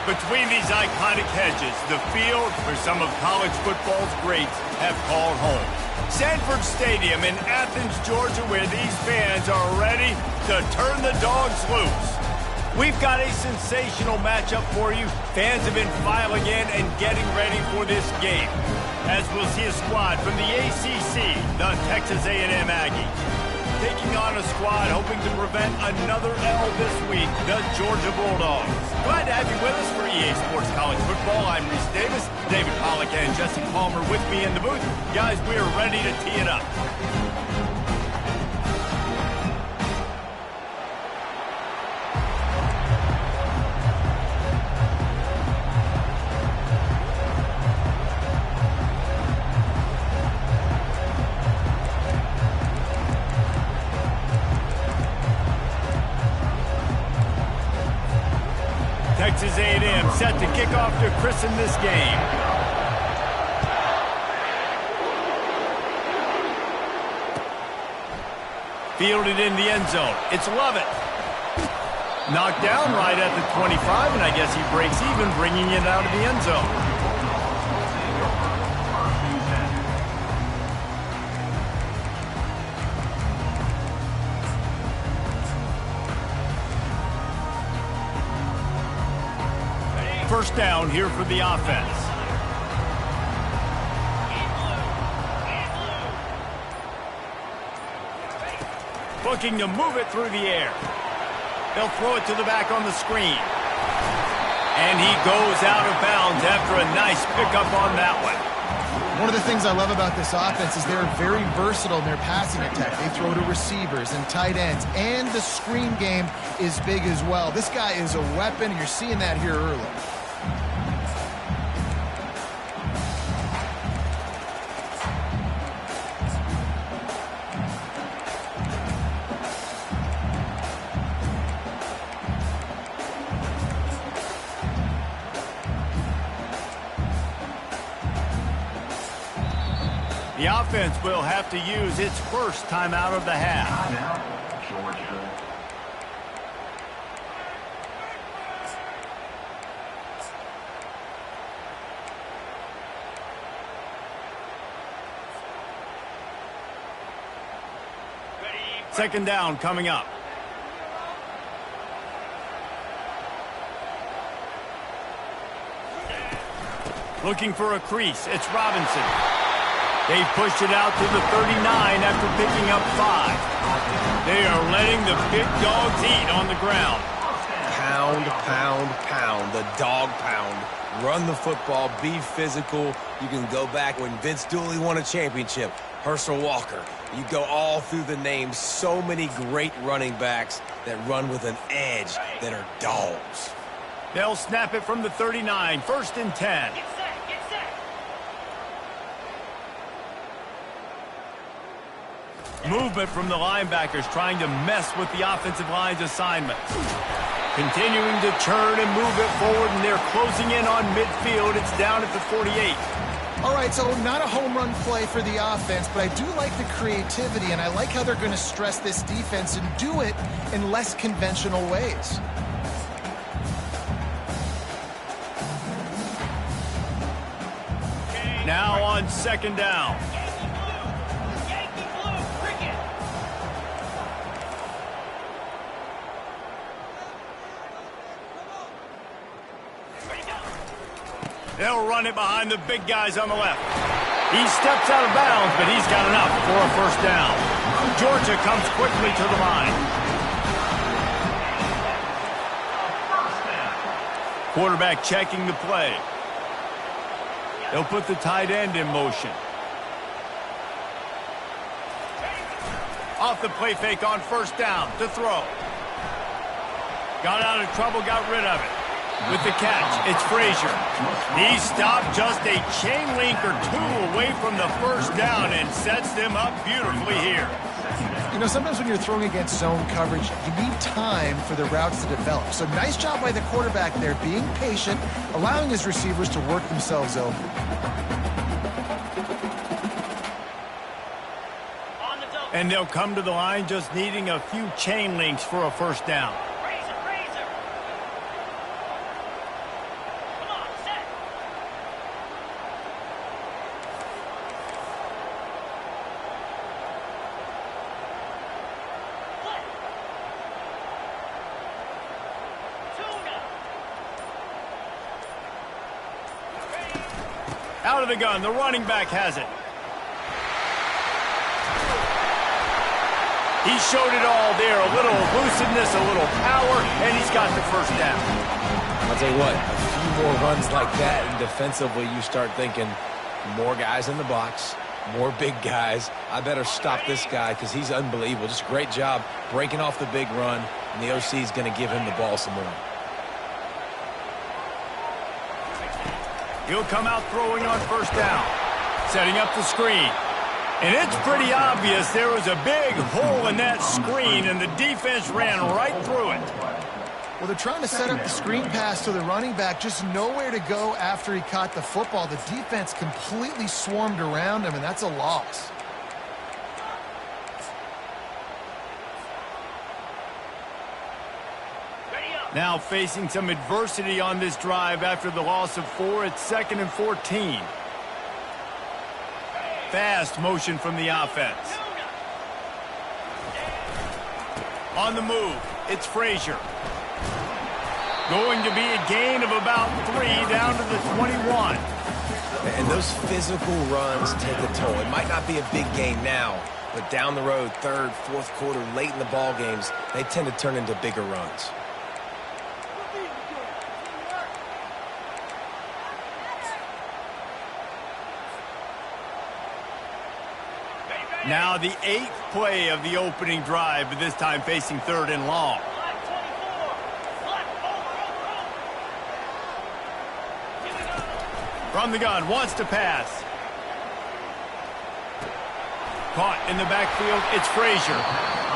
Between these iconic hedges, the field where some of college football's greats have called home. Sanford Stadium in Athens, Georgia, where these fans are ready to turn the dogs loose. We've got a sensational matchup for you. Fans have been filing in and getting ready for this game, as we'll see a squad from the ACC, the Texas A&M Aggies, taking on a squad hoping to prevent another L this week, the Georgia Bulldogs. Glad to have you with us for EA Sports College Football. I'm Reese Davis, David Pollack and Jesse Palmer with me in the booth. Guys, we are ready to tee it up. Texas A&M set to kick off to christen this game. Fielded in the end zone. It's Lovett. Knocked down right at the 25, and I guess he breaks even, bringing it out of the end zone. First down here for the offense. Looking to move it through the air. They'll throw it to the back on the screen. And he goes out of bounds after a nice pickup on that one. One of the things I love about this offense is they're very versatile in their passing attack. They throw to receivers and tight ends, and the screen game is big as well. This guy is a weapon. You're seeing that here early. The offense will have to use its first timeout of the half. Georgia. Second down coming up. Looking for a crease. It's Robinson. They pushed it out to the 39 after picking up 5. They are letting the big dogs eat on the ground. Pound, pound, pound. The dog pound. Run the football. Be physical. You can go back when Vince Dooley won a championship. Herschel Walker. You go all through the names. So many great running backs that run with an edge that are dogs. They'll snap it from the 39. First and 10. Movement from the linebackers trying to mess with the offensive line's assignments. Continuing to churn and move it forward, and they're closing in on midfield. It's down at the 48. All right, so not a home run play for the offense, but I do like the creativity, and I like how they're going to stress this defense and do it in less conventional ways. Now on second down. They'll run it behind the big guys on the left. He steps out of bounds, but he's got enough for a first down. Georgia comes quickly to the line. Quarterback checking the play. They'll put the tight end in motion. Off the play fake on first down to throw. Got out of trouble, got rid of it. With the catch, it's Frazier. He stopped just a chain link or two away from the first down and sets them up beautifully here. You know, sometimes when you're throwing against zone coverage, you need time for the routes to develop. So nice job by the quarterback there, being patient, allowing his receivers to work themselves open. And they'll come to the line just needing a few chain links for a first down. Out of the gun, the running back has it. He showed it all there, a little elusiveness, a little power, and he's got the first down. I'll tell you what, a few more runs like that, and defensively you start thinking, more guys in the box, more big guys. I better stop this guy because he's unbelievable. Just a great job breaking off the big run, and the OC is going to give him the ball some more. He'll come out throwing on first down, setting up the screen. And it's pretty obvious there was a big hole in that screen, and the defense ran right through it. Well, they're trying to set up the screen pass to the running back, just nowhere to go after he caught the football. The defense completely swarmed around him, and that's a loss. Now facing some adversity on this drive after the loss of 4, it's 2nd and 14. Fast motion from the offense. On the move, it's Frazier. Going to be a gain of about 3 down to the 21. And those physical runs take a toll. It might not be a big gain now, but down the road, 3rd, 4th quarter, late in the ball games, they tend to turn into bigger runs. Now the 8th play of the opening drive, but this time facing 3rd and long. From the gun, wants to pass. Caught in the backfield, it's Frazier.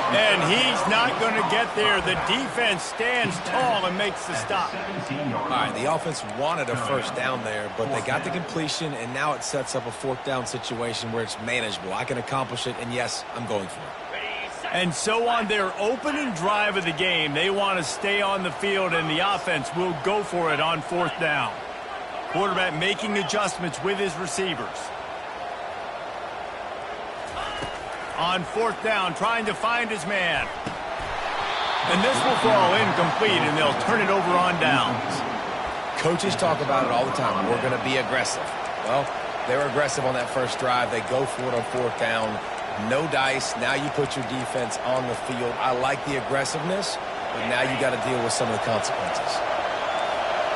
And he's not going to get there. The defense stands tall and makes the stop. All right, the offense wanted a first down there, but they got the completion, and now it sets up a 4th down situation where it's manageable. I can accomplish it, and yes, I'm going for it. And so on their opening drive of the game, they want to stay on the field, and the offense will go for it on 4th down. Quarterback making adjustments with his receivers. On 4th down, trying to find his man. And this will fall incomplete, and they'll turn it over on downs. Coaches talk about it all the time. We're going to be aggressive. Well, they're aggressive on that first drive. They go for it on 4th down. No dice. Now you put your defense on the field. I like the aggressiveness, but now you got to deal with some of the consequences.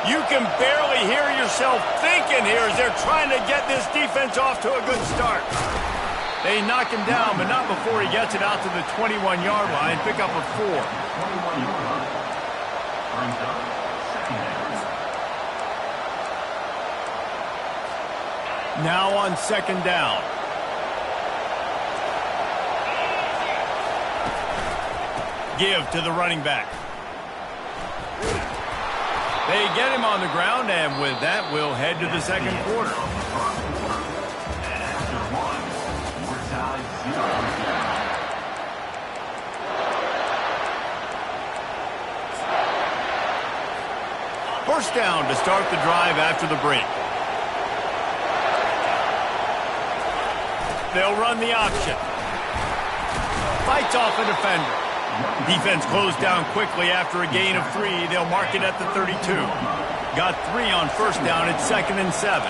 You can barely hear yourself thinking here as they're trying to get this defense off to a good start. They knock him down, but not before he gets it out to the 21-yard line. Pick up a 4. Now on 2nd down. Give to the running back. They get him on the ground, and with that, we'll head to the 2nd quarter. First down to start the drive after the break. They'll run the option. Fights off a defender. Defense closed down quickly after a gain of 3. They'll mark it at the 32. Got 3 on first down. It's 2nd and 7.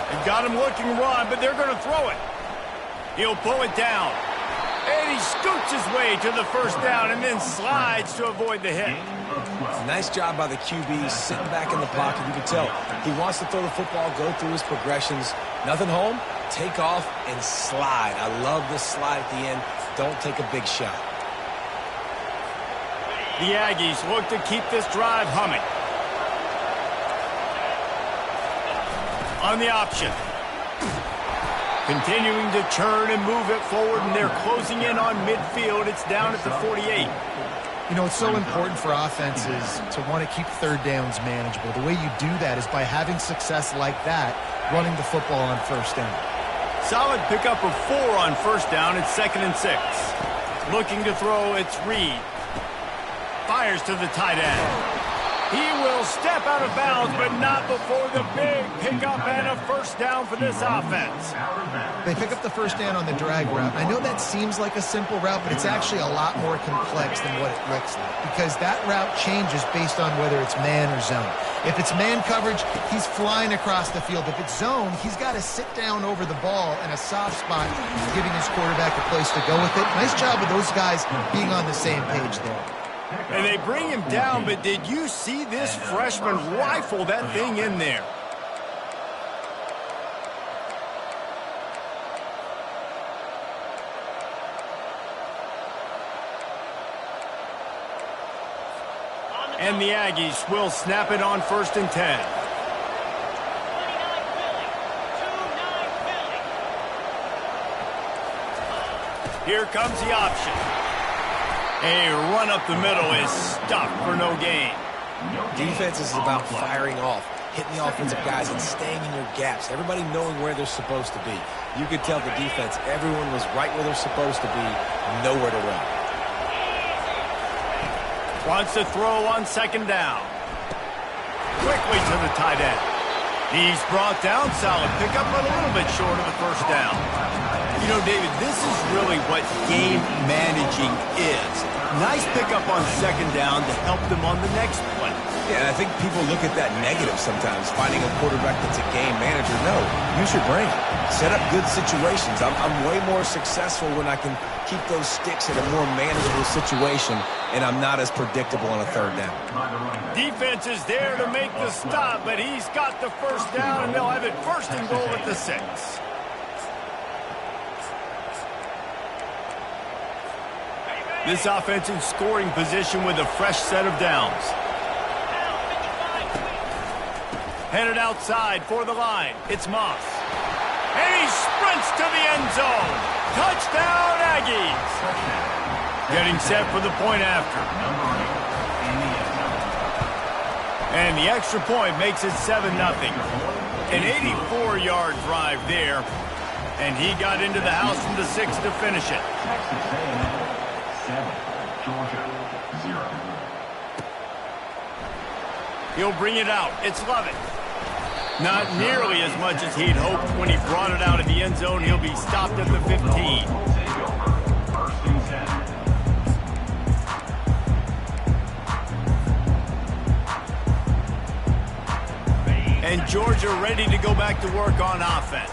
They've got him looking run, but they're going to throw it. He'll pull it down. And he scoots his way to the first down and then slides to avoid the hit. Nice job by the QB, sitting back in the pocket. You can tell he wants to throw the football, go through his progressions. Nothing home, take off and slide. I love this slide at the end. Don't take a big shot. The Aggies look to keep this drive humming. On the option. Continuing to churn and move it forward, and they're closing in on midfield. It's down at the 48. You know, it's so important for offenses to want to keep 3rd downs manageable. The way you do that is by having success like that, running the football on 1st down. Solid pickup of 4 on first down. It's 2nd and 6. Looking to throw, it's Reed. Fires to the tight end. He will step out of bounds, but not before the big pickup and a first down for this offense. They pick up the first down on the drag route. I know that seems like a simple route, but it's actually a lot more complex than what it looks like, because that route changes based on whether it's man or zone. If it's man coverage, he's flying across the field. If it's zone, he's got to sit down over the ball in a soft spot, giving his quarterback a place to go with it. Nice job of those guys being on the same page there. And they bring him down, but did you see this freshman rifle that thing in there? And the Aggies will snap it on 1st and 10. Here comes the option. A run up the middle is stopped for no gain. Defense is about firing off, hitting the offensive guys, and staying in your gaps. Everybody knowing where they're supposed to be. You could tell the defense, everyone was right where they're supposed to be, nowhere to run. Wants to throw on 2nd down. Quickly to the tight end. He's brought down, solid pickup, but a little bit short of the first down. You know, David, this is really what game managing is. Nice pickup on 2nd down to help them on the next play. Yeah, and I think people look at that negative sometimes, finding a quarterback that's a game manager. No, use your brain. Set up good situations. I'm way more successful when I can keep those sticks in a more manageable situation, and I'm not as predictable on a 3rd down. Defense is there to make the stop, but he's got the first down, and they'll have it 1st and goal at the 6. This offense in scoring position with a fresh set of downs. Headed outside for the line. It's Moss. And he sprints to the end zone. Touchdown, Aggies. Getting set for the point after. And the extra point makes it 7-0. An 84-yard drive there. And he got into the house from the 6 to finish it. Georgia 0. He'll bring it out. It's Lovett. Not nearly as much as he'd hoped when he brought it out of the end zone. He'll be stopped at the 15. And Georgia ready to go back to work on offense.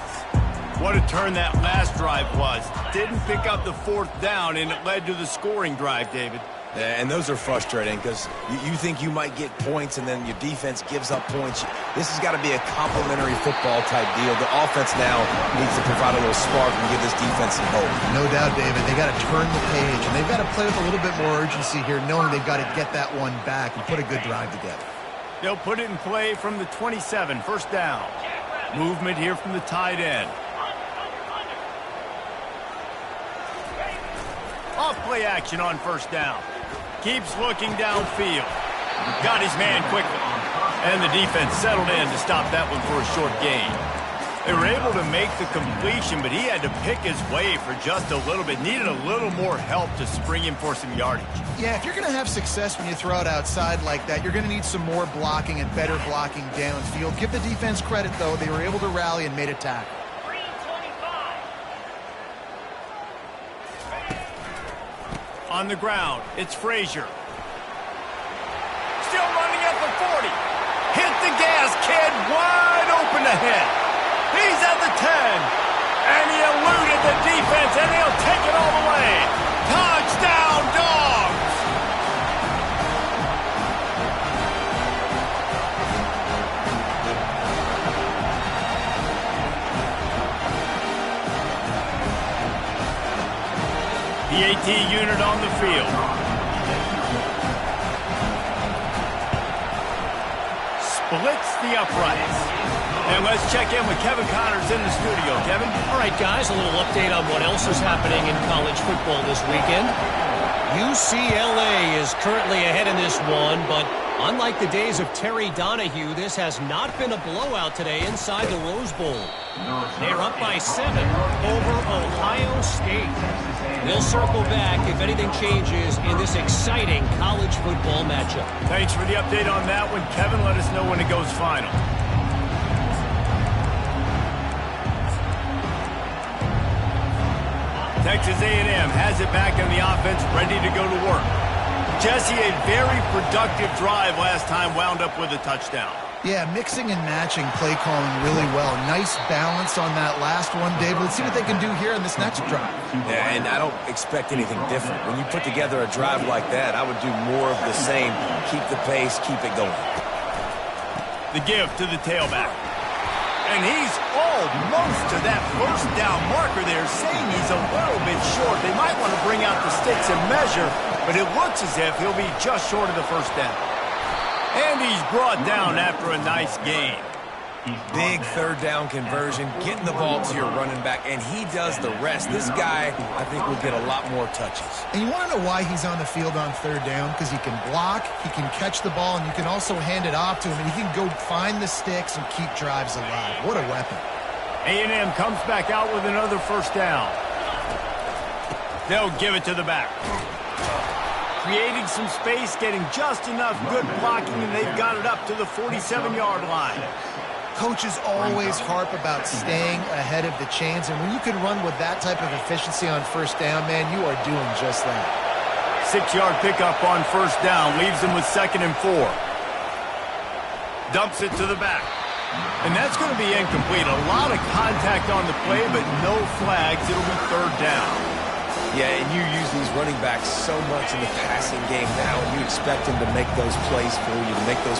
What a turn that last drive was. Didn't pick up the 4th down, and it led to the scoring drive, David. Yeah, and those are frustrating because you think you might get points, and then your defense gives up points. This has got to be a complementary football type deal. The offense now needs to provide a little spark and give this defense some hope. No doubt, David. They got to turn the page, and they've got to play with a little bit more urgency here, knowing they've got to get that one back and put a good drive together. They'll put it in play from the 27, 1st down. Movement here from the tight end. Off-play action on 1st down. Keeps looking downfield. Got his man quickly. And the defense settled in to stop that one for a short gain. They were able to make the completion, but he had to pick his way for just a little bit. Needed a little more help to spring him for some yardage. Yeah, if you're going to have success when you throw it outside like that, you're going to need some more blocking and better blocking downfield. Give the defense credit, though. They were able to rally and made a tackle. On the ground, it's Frazier. Still running at the 40. Hit the gas, kid. Wide open ahead. He's at the 10. And he eluded the defense, and he'll take it all the way. Touchdown, Dogs! The AT unit on the field. Splits the uprights. And let's check in with Kevin Connors in the studio. Kevin? All right, guys, a little update on what else is happening in college football this weekend. UCLA is currently ahead in this one, but unlike the days of Terry Donahue, this has not been a blowout today inside the Rose Bowl. They're up by 7 over Ohio State. We'll circle back if anything changes in this exciting college football matchup. Thanks for the update on that one, Kevin. Let us know when it goes final. Texas A&M has it back in the offense, ready to go to work. Jesse, a very productive drive last time, wound up with a touchdown. Yeah, mixing and matching play calling really well. Nice balance on that last one, David. Let's see what they can do here in this next drive. Yeah, and I don't expect anything different. When you put together a drive like that, I would do more of the same. Keep the pace, keep it going. The give to the tailback. And he's almost to that first down marker there, saying he's a little bit short. They might want to bring out the sticks and measure, but it looks as if he'll be just short of the first down. And he's brought down after a nice gain. Big third down conversion, getting the ball to your running back, and he does the rest. This guy, I think, will get a lot more touches. And you want to know why he's on the field on third down? Because he can block, he can catch the ball, and you can also hand it off to him, and he can go find the sticks and keep drives alive. What a weapon. A&M comes back out with another first down. They'll give it to the back. Creating some space, getting just enough good blocking, and they've got it up to the 47-yard line. Coaches always harp about staying ahead of the chains, and when you can run with that type of efficiency on first down, man, you are doing just that. 6-yard pickup on first down, leaves them with 2nd and 4. Dumps it to the back. And that's going to be incomplete. A lot of contact on the play, but no flags. It'll be 3rd down. Yeah, and you use these running backs so much in the passing game now, and you expect them to make those plays for you, to make those.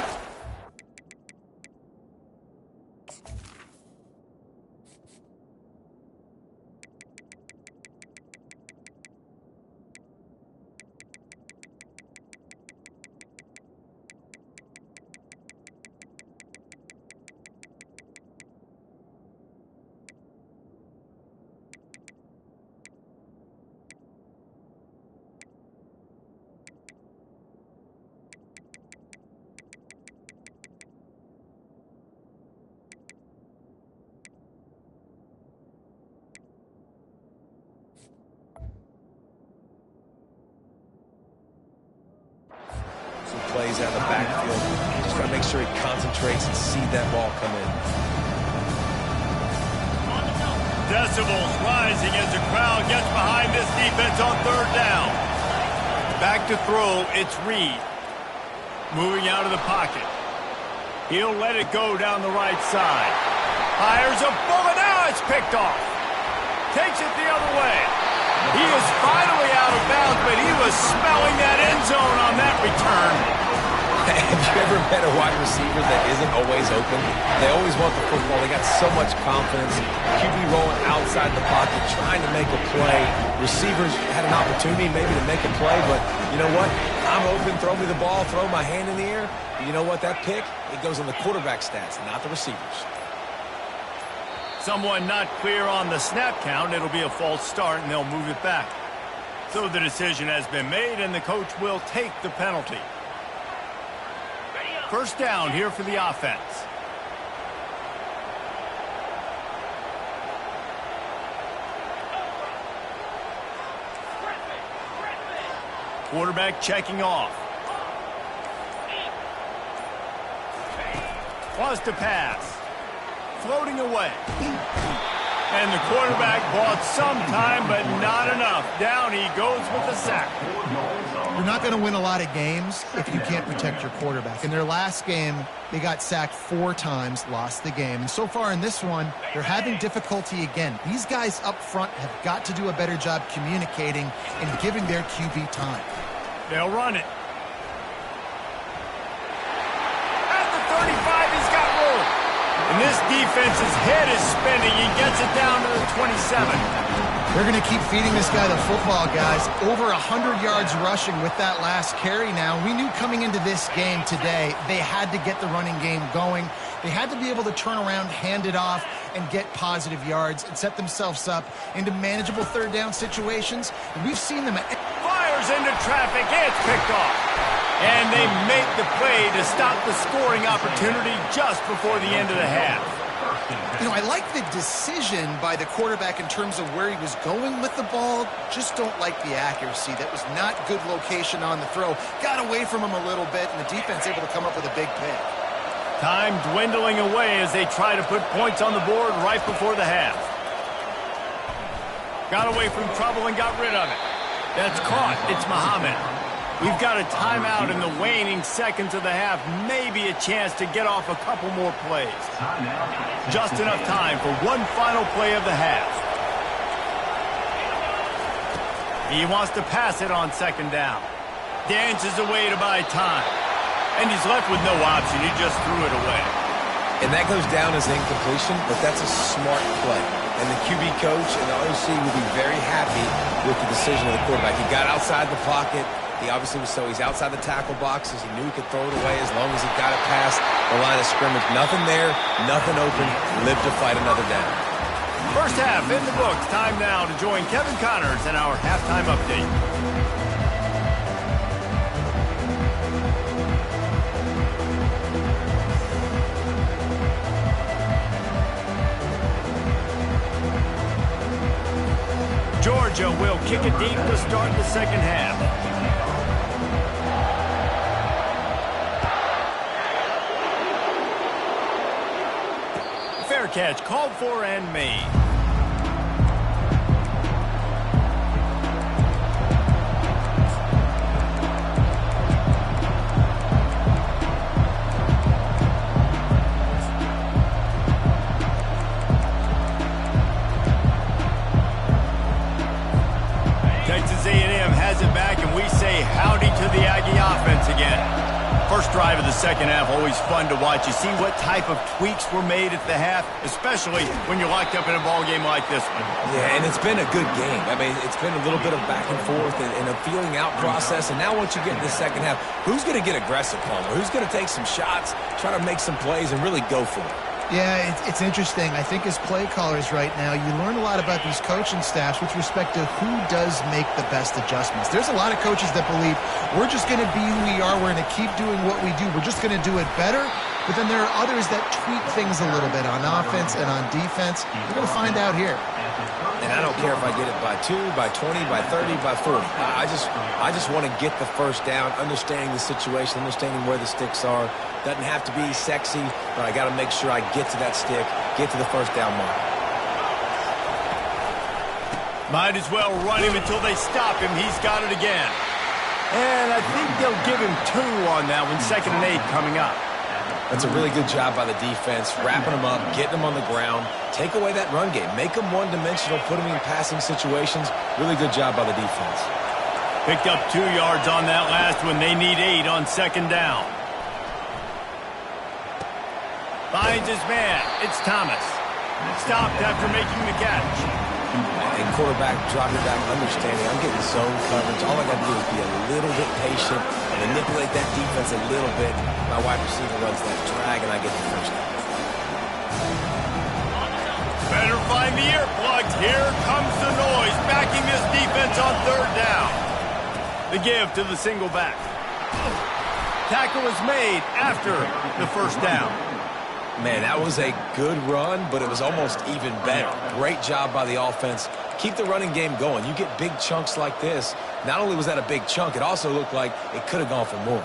Plays out of the backfield. Just got to make sure he concentrates and see that ball come in. Decibels rising as the crowd gets behind this defense on 3rd down. Back to throw, it's Reed. Moving out of the pocket. He'll let it go down the right side. Fires a bullet, now it's picked off. Takes it the other way. He is finally out of bounds, but he was smelling that end zone on that return. Have you ever met a wide receiver that isn't always open? They always want the football. They got so much confidence. QB rolling outside the pocket, trying to make a play. Receivers had an opportunity maybe to make a play, but you know what? I'm open, throw me the ball, throw my hand in the air. You know what? That pick, it goes on the quarterback stats, not the receivers. Someone not clear on the snap count. It'll be a false start, and they'll move it back. So the decision has been made, and the coach will take the penalty. First down here for the offense. Quarterback checking off. Wants to pass. Floating away. And the quarterback bought some time, but not enough. Down he goes with the sack. You're not going to win a lot of games if you can't protect your quarterback. In their last game, they got sacked 4 times, lost the game. And so far in this one, they're having difficulty again. These guys up front have got to do a better job communicating and giving their QB time. They'll run it. At the 35, he's got room. And this defense's head is spinning. He gets it down to the 27. They're going to keep feeding this guy the football, guys. Over 100 yards rushing with that last carry now. We knew coming into this game today, they had to get the running game going. They had to be able to turn around, hand it off, and get positive yards and set themselves up into manageable third down situations. And we've seen them. Fires into traffic. It's picked off. And they make the play to stop the scoring opportunity just before the end of the half. You know, I like the decision by the quarterback in terms of where he was going with the ball. Just don't like the accuracy. That was not good location on the throw. Got away from him a little bit, and the defense able to come up with a big pick. Time dwindling away as they try to put points on the board right before the half. Got away from trouble and got rid of it. That's caught. It's Muhammad. We've got a timeout in the waning seconds of the half. Maybe a chance to get off a couple more plays. Just enough time for one final play of the half. He wants to pass it on second down. Dances away to buy time. And he's left with no option. He just threw it away. And that goes down as incompletion, but that's a smart play. And the QB coach and the OC will be very happy with the decision of the quarterback. He got outside the pocket. He obviously he's outside the tackle boxes. He knew he could throw it away as long as he got it past the line of scrimmage. Nothing there, nothing open. Live to fight another down. First half in the books. Time now to join Kevin Connors in our halftime update. Georgia will kick it deep to start the second half. Fair catch called for and made. Texas A&M has it back, and we say howdy to the Aggie offense again. First drive of the second half, always fun to watch. You see what type of tweaks were made at the half, especially when you're locked up in a ball game like this one. Yeah, and it's been a good game. I mean, it's been a little bit of back and forth and a feeling out process. And now once you get in the second half, who's going to get aggressive, Palmer? Who's going to take some shots, try to make some plays, and really go for it? Yeah, it's interesting. I think as play callers right now, you learn a lot about these coaching staffs with respect to who does make the best adjustments. There's a lot of coaches that believe we're just going to be who we are. We're going to keep doing what we do. We're just going to do it better. But then there are others that tweak things a little bit on offense and on defense. We're going to find out here. And I don't care if I get it by 2, by 20, by 30, by 40. I just want to get the first down, understanding the situation, understanding where the sticks are. Doesn't have to be sexy, but I got to make sure I get to that stick, get to the first down mark. Might as well run him until they stop him. He's got it again. And I think they'll give him 2 on that one. 2nd and 8 coming up. That's a really good job by the defense, wrapping them up, getting them on the ground. Take away that run game. Make them one-dimensional, put them in passing situations. Really good job by the defense. Picked up 2 yards on that last one. They need 8 on 2nd down. Finds his man. It's Thomas. Stopped after making the catch. And quarterback dropping back, understanding I'm getting zone coverage. All I got to do is be a little bit patient and manipulate that defense a little bit. My wide receiver runs that drag, and I get the first down. Better find the earplugs. Here comes the noise, backing this defense on 3rd down. The give to the single back. Tackle is made after the first down. Man, that was a good run, but it was almost even better. Great job by the offense. Keep the running game going. You get big chunks like this. Not only was that a big chunk, it also looked like it could have gone for more.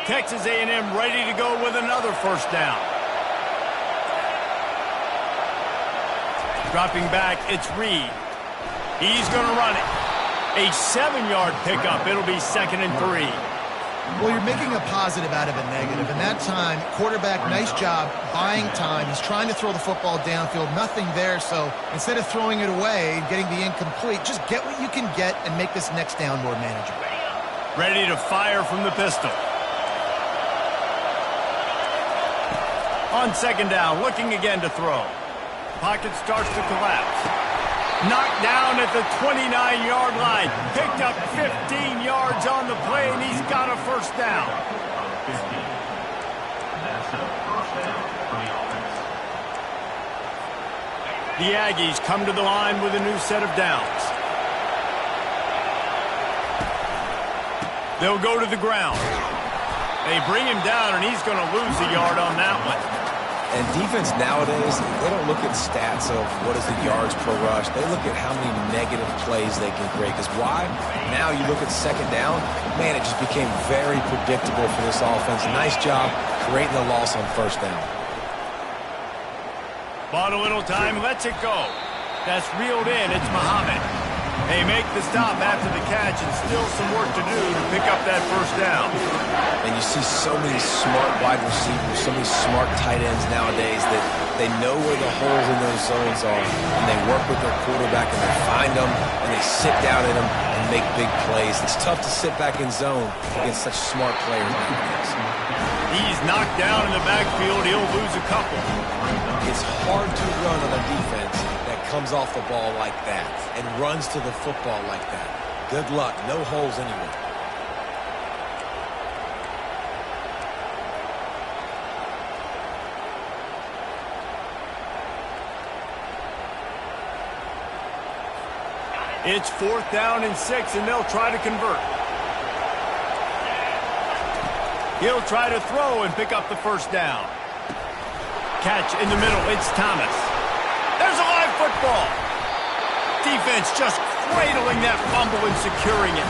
Texas A&M ready to go with another first down. Dropping back, it's Reed. He's going to run it. A 7-yard pickup. It'll be 2nd and 3. Well, you're making a positive out of a negative. And that time, quarterback, nice job buying time. He's trying to throw the football downfield. Nothing there. So instead of throwing it away and getting the incomplete, just get what you can get and make this next down more manageable. Ready to fire from the pistol. On 2nd down, looking again to throw. Pocket starts to collapse. Knocked down at the 29-yard line. Picked up 15 yards on the play, and he's got a first down. The Aggies come to the line with a new set of downs. They'll go to the ground. They bring him down, and he's going to lose a yard on that one. And defense nowadays, they don't look at stats of what is the yards per rush. They look at how many negative plays they can create. Because why? Now you look at second down, man, it just became very predictable for this offense. Nice job creating the loss on first down. Bought a little time, lets it go. That's reeled in. It's Muhammad. They make the stop after the catch, and still some work to do to pick up that first down. And you see so many smart wide receivers, so many smart tight ends nowadays that they know where the holes in those zones are, and they work with their quarterback, and they find them, and they sit down in them and make big plays. It's tough to sit back in zone against such smart players nowadays. He's knocked down in the backfield. He'll lose a couple. It's hard to run on a defense that comes off the ball like that and runs to the football like that. Good luck. No holes anywhere. It's 4th down and 6, and they'll try to convert. He'll try to throw and pick up the first down. Catch in the middle. It's Thomas. There's a live football. Defense just cradling that fumble and securing it.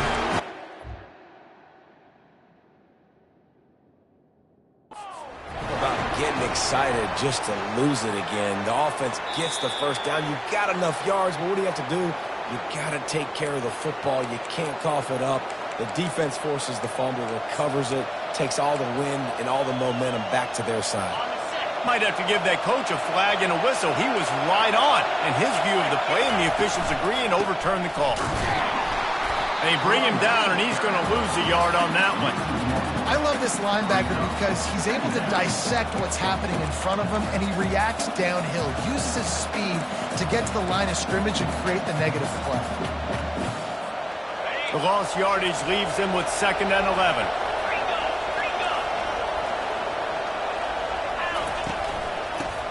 About getting excited just to lose it again. The offense gets the first down. You got enough yards, but what do you have to do? You got to take care of the football. You can't cough it up. The defense forces the fumble, recovers it, takes all the wind and all the momentum back to their side. Might have to give that coach a flag and a whistle. He was right on in his view of the play, and the officials agree and overturn the call. They bring him down, and he's going to lose a yard on that one. I love this linebacker because he's able to dissect what's happening in front of him, and he reacts downhill, uses his speed to get to the line of scrimmage and create the negative play. The lost yardage leaves him with 2nd and 11.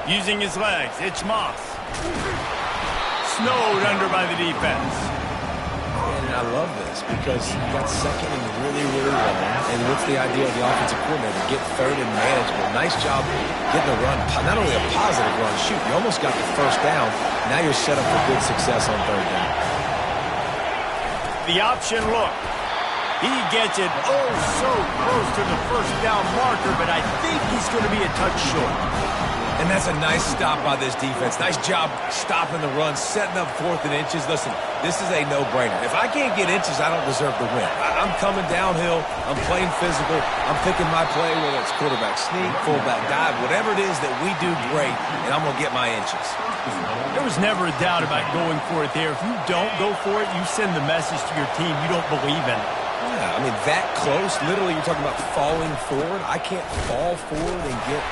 Using his legs, it's Moss. Snowed under by the defense. And I love this because you got 2nd and really long. And what's the idea of the offensive coordinator? Get 3rd and manageable. Nice job getting a run. Not only a positive run, shoot, you almost got the first down. Now you're set up for good success on 3rd down. The option look. He gets it oh so close to the first down marker, but I think he's going to be a touch short. And that's a nice stop by this defense. Nice job stopping the run, setting up 4th and inches. Listen, this is a no-brainer. If I can't get inches, I don't deserve to win. I'm coming downhill. I'm playing physical. I'm picking my play, whether it's quarterback sneak, fullback dive, whatever it is that we do great, and I'm going to get my inches. There was never a doubt about going for it there. If you don't go for it, you send the message to your team you don't believe in it. Yeah, I mean, that close. Literally, you're talking about falling forward. I can't fall forward and get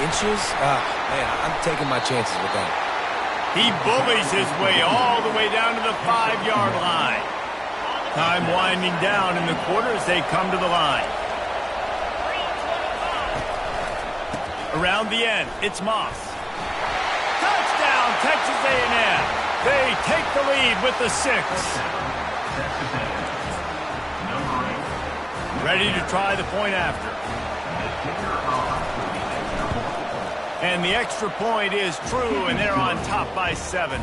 inches. Man, I'm taking my chances with that. He bullies his way all the way down to the 5-yard line. Time winding down in the quarter as they come to the line. Around the end, it's Moss. Touchdown, Texas A&M. They take the lead with the 6. Ready to try the point after. And the extra point is true, and they're on top by 7.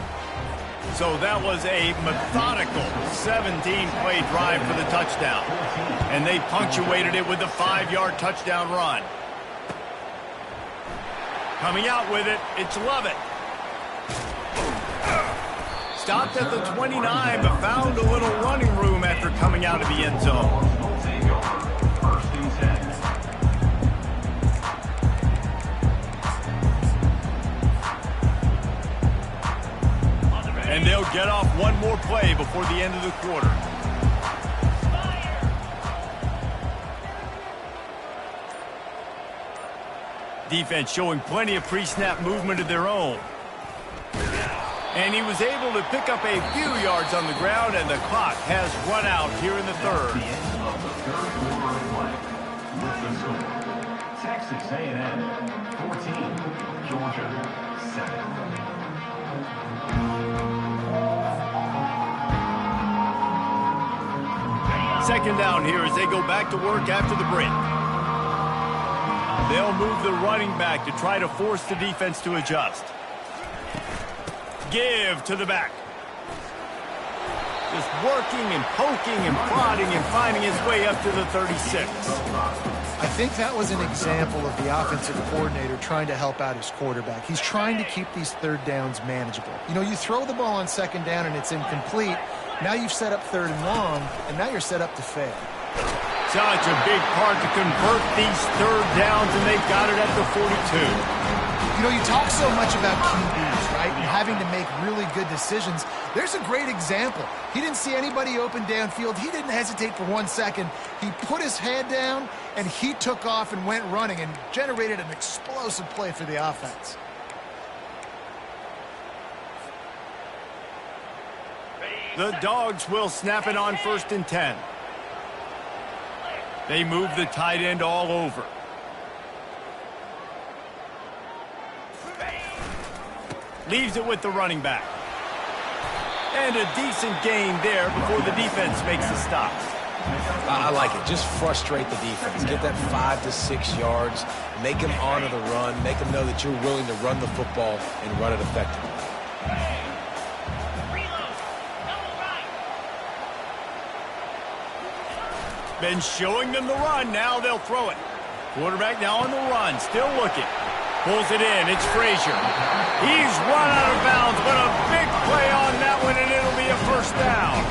So that was a methodical 17-play drive for the touchdown. And they punctuated it with a 5-yard touchdown run. Coming out with it, it's Lovett. Stopped at the 29, but found a little running room after coming out of the end zone. And they'll get off one more play before the end of the quarter. Defense showing plenty of pre-snap movement of their own. And he was able to pick up a few yards on the ground, and the clock has run out here in the 3rd. The end of the 3rd quarter of play. With the score, Texas A&M 14, Georgia 7. Second down here as they go back to work after the break. They'll move the running back to try to force the defense to adjust. Give to the back. Just working and poking and prodding and finding his way up to the 36. I think that was an example of the offensive coordinator trying to help out his quarterback. He's trying to keep these third downs manageable. You know, you throw the ball on second down and it's incomplete. Now you've set up third and long, and now you're set up to fail. Such a big part to convert these third downs, and they've got it at the 42. You know, you talk so much about QBs, right, and having to make really good decisions. There's a great example. He didn't see anybody open downfield. He didn't hesitate for 1 second. He put his head down, and he took off and went running and generated an explosive play for the offense. The Dogs will snap it on 1st and 10. They move the tight end all over. Leaves it with the running back. And a decent gain there before the defense makes a stop. I like it. Just frustrate the defense. Get that 5 to 6 yards. Make them honor the run. Make them know that you're willing to run the football and run it effectively. Been showing them the run. Now they'll throw it. Quarterback now on the run. Still looking. Pulls it in. It's Frazier. He's run out of bounds, but a big play on that one, and it'll be a 1st down.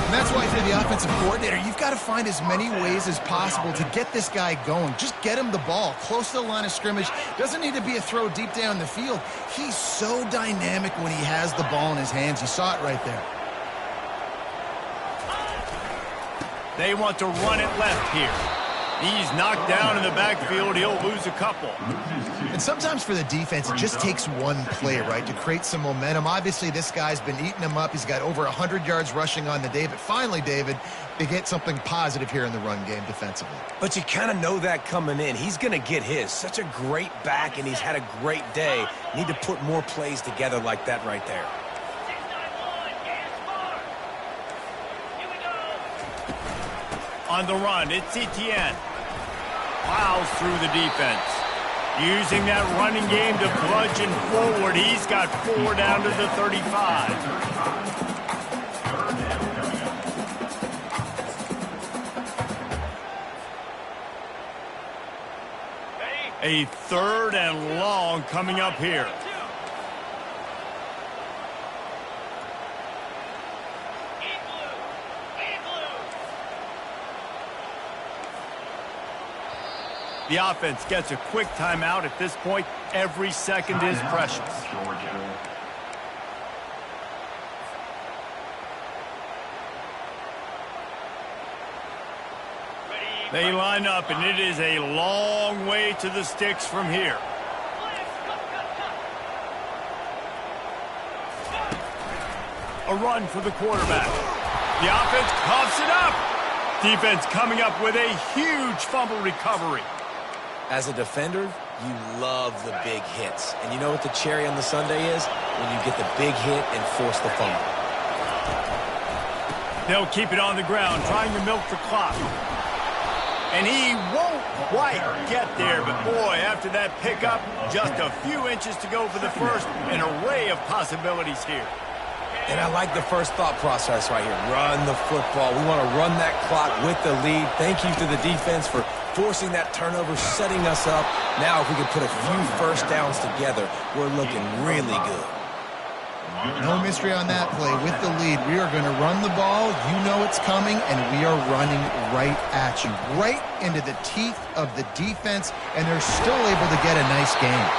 And that's why for the offensive coordinator, you've got to find as many ways as possible to get this guy going. Just get him the ball close to the line of scrimmage. Doesn't need to be a throw deep down the field. He's so dynamic when he has the ball in his hands. You saw it right there. They want to run it left here. He's knocked down in the backfield. He'll lose a couple. And sometimes for the defense, it just takes one play, right, to create some momentum. Obviously, this guy's been eating him up. He's got over 100 yards rushing on the day. But finally, David, they get something positive here in the run game defensively. But you kind of know that coming in. He's going to get his. Such a great back, and he's had a great day. Need to put more plays together like that right there. On the run, it's Etienne. Plows through the defense. Using that running game to bludgeon forward. He's got 4 down to the 35. A 3rd and long coming up here. The offense gets a quick timeout. At this point, every second is precious. They line up, and it is a long way to the sticks from here. A run for the quarterback. The offense coughs it up. Defense coming up with a huge fumble recovery. As a defender, you love the big hits. And you know what the cherry on the sundae is? When you get the big hit and force the fumble. They'll keep it on the ground, trying to milk the clock. And he won't quite get there, but boy, after that pickup, just a few inches to go for the first. An array of possibilities here. And I like the first thought process right here. Run the football. We want to run that clock with the lead. Thank you to the defense for forcing that turnover, setting us up. Now, if we can put a few 1st downs together, we're looking really good. No mystery on that play. With the lead, we are going to run the ball. You know it's coming, and we are running right at you, right into the teeth of the defense, and they're still able to get a nice game.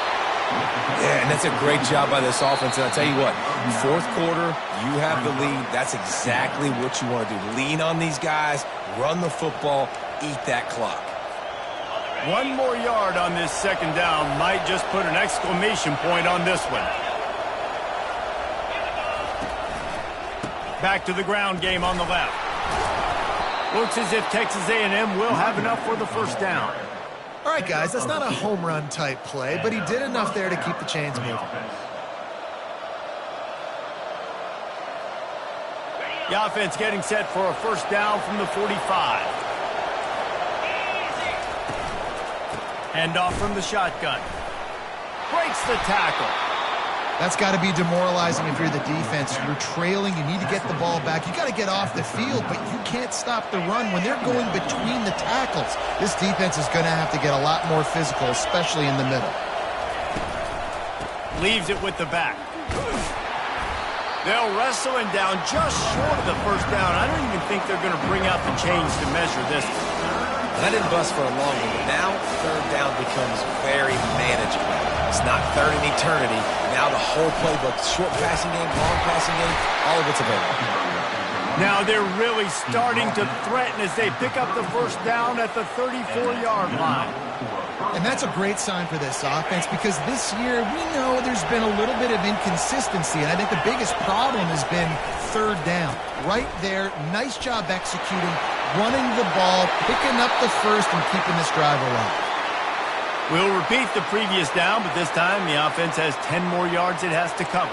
Yeah, and that's a great job by this offense. And I'll tell you what, 4th quarter, you have the lead. That's exactly what you want to do. Lean on these guys, run the football, eat that clock. 1 more yard on this 2nd down might just put an exclamation point on this one. Back to the ground game on the left. Looks as if Texas A&M will have enough for the 1st down. All right, guys, that's not a home run type play, but he did enough there to keep the chains moving. The offense getting set for a 1st down from the 45. Hand off from the shotgun. Breaks the tackle. That's got to be demoralizing if you're the defense. You're trailing. You need to get the ball back. You got to get off the field, but you can't stop the run when they're going between the tackles. This defense is going to have to get a lot more physical, especially in the middle. Leaves it with the back. They'll wrestle him down just short of the first down. I don't even think they're going to bring out the chains to measure this. That didn't bust for a long one, but now third down becomes very manageable. It's not third in eternity. Now the whole playbook, short passing game, long passing game, all of it's available. Now they're really starting to threaten as they pick up the first down at the 34-yard line. And that's a great sign for this offense because this year we know there's been a little bit of inconsistency, and I think the biggest problem has been third down. Right there, nice job executing, running the ball, picking up the first, and keeping this drive alive. We'll repeat the previous down, but this time the offense has 10 more yards it has to cover.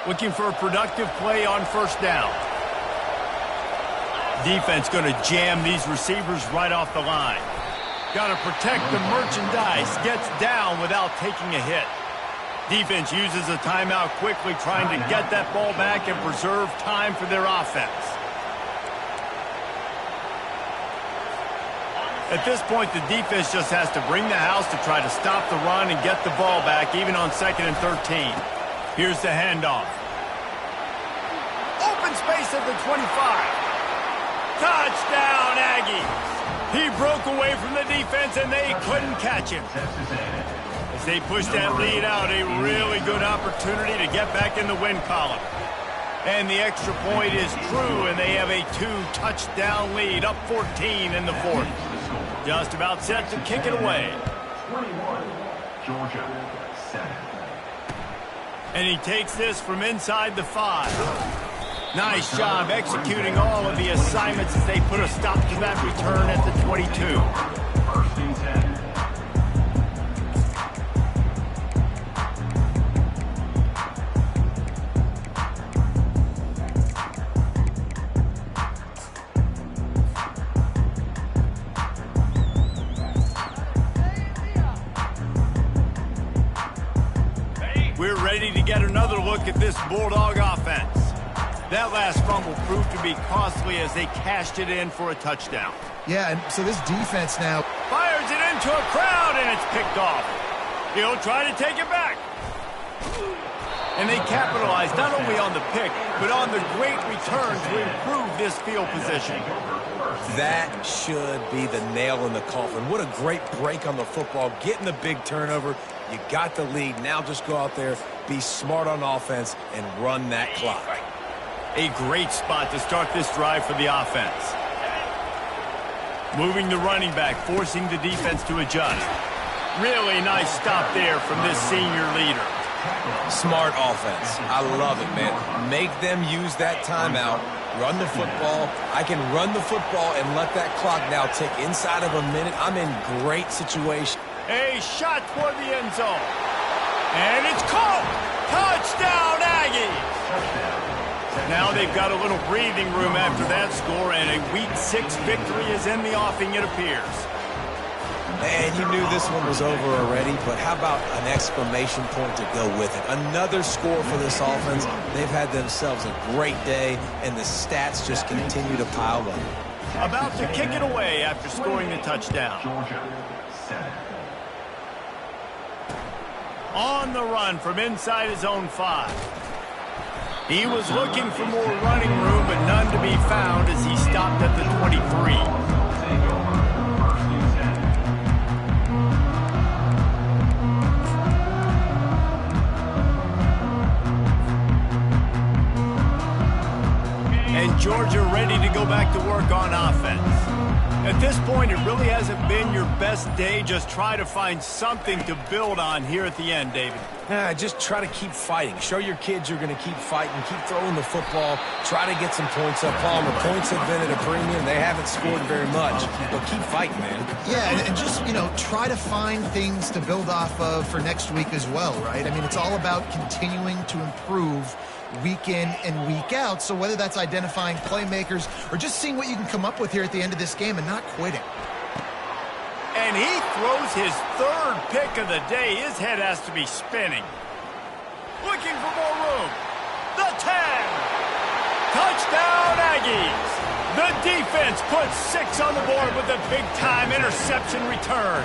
Looking for a productive play on first down. Defense going to jam these receivers right off the line. Got to protect the merchandise. Gets down without taking a hit. Defense uses a timeout quickly, trying to get that ball back and preserve time for their offense. At this point, the defense just has to bring the house to try to stop the run and get the ball back, even on 2nd and 13. Here's the handoff. Open space at the 25. Touchdown, Aggies. He broke away from the defense, and they couldn't catch him. As they push that lead out, a really good opportunity to get back in the win column. And the extra point is true, and they have a 2-touchdown lead, up 14 in the fourth. Just about set to kick it away. 21, Georgia, 7. And he takes this from inside the 5. Nice job executing all of the assignments as they put a stop to that return at the 22. First and 10. We're ready to get another look at this Bulldog offense. That last fumble proved to be costly as they cashed it in for a touchdown. Yeah, and so this defense now Fires it into a crowd, and it's picked off. He'll try to take it back. And they capitalize not only on the pick, but on the great return to improve this field position. That should be the nail in the coffin. What a great break on the football, getting the big turnover. You got the lead. Now just go out there, be smart on offense, and run that clock. A great spot to start this drive for the offense. Moving the running back, forcing the defense to adjust. Really nice stop there from this senior leader. Smart offense. I love it, man. Make them use that timeout. Run the football. I can run the football and let that clock now tick inside of a minute. I'm in great situation. A shot toward the end zone. And it's caught. Touchdown, Aggies. Now they've got a little breathing room after that score, and a Week 6 victory is in the offing, it appears. Man, you knew this one was over already, but how about an exclamation point to go with it? Another score for this offense. They've had themselves a great day, and the stats just continue to pile up. About to kick it away after scoring the touchdown. Georgia, 7. On the run from inside his own 5. He was looking for more running room, but none to be found as he stopped at the 23. And Georgia ready to go back to work on offense. At this point, it really hasn't been your best day. Just try to find something to build on here at the end, David. Just try to keep fighting. Show your kids you're going to keep fighting, keep throwing the football, try to get some points up. Palmer, points have been at a premium. They haven't scored very much, but keep fighting, man. Yeah, and just, try to find things to build off of for next week as well, right? I mean, it's all about continuing to improve week in and week out. So whether that's identifying playmakers or just seeing what you can come up with here at the end of this game and not quitting. And he throws his third pick of the day. His head has to be spinning. Looking for more room. The 10. Touchdown, Aggies. The defense puts 6 on the board with a big-time interception return.